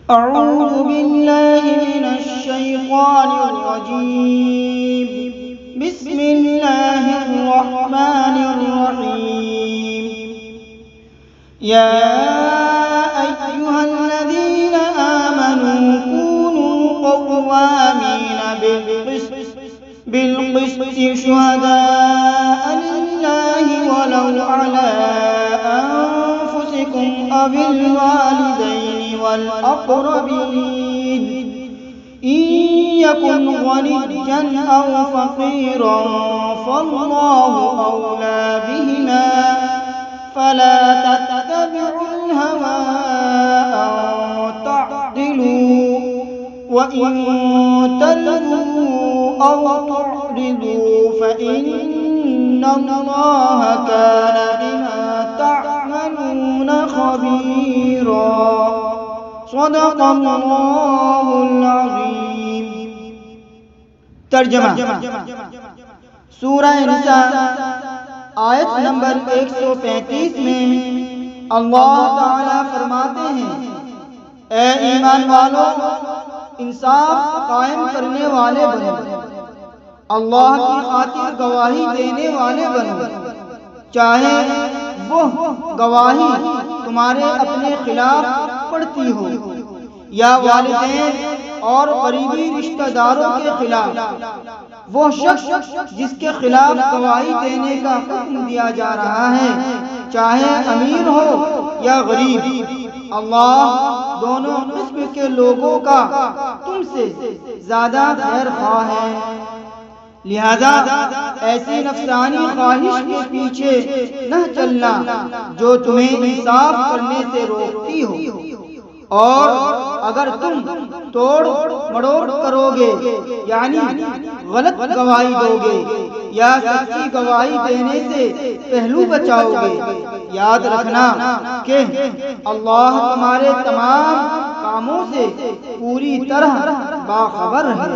أعوذ بالله من الشيطان الرجيم. بسم الله الرحمن الرحيم. يا أيها الذين آمنوا كونوا قوامين بالقسط شهداء لله ولو على أنفسكم أو الوالدين والأقربين إن يكن غنيا أو فقيرا فالله أولى بهما فلا تتبعوا الهوى أن تعدلوا وإن تلووا أو تعرضوا فإن الله كان بما تعملون خبيرا. صدق اللہ العظیم. ترجمہ. سورہ نساء آیت نمبر 135 میں اللہ تعالیٰ فرماتے ہیں: اے ایمان والو، انصاف قائم کرنے والے بنو، اللہ کی خاطر گواہی دینے والے بنو، چاہے وہ گواہی تمہارے اپنے خلاف پڑتی ہو یا والدین اور قریبی رشتہ داروں کے خلاف. وہ شخص جس کے خلاف گواہی دینے کا حکم دیا جا رہا ہے، چاہے امیر ہو یا غریب، اللہ دونوں قسم کے لوگوں کا تم سے زیادہ خیر خواہ ہے. لہذا ایسی نفسانی خواہش کے پیچھے نہ چلنا جو تمہیں انصاف کرنے سے روکتی ہو، اور اگر تم توڑ مڑوڑ کرو گے یعنی غلط گواہی دو گے یا سچی گواہی دینے سے پہلو بچاؤ گے، یاد رکھنا کہ اللہ تمہارے تمام کاموں سے پوری طرح باخبر ہے.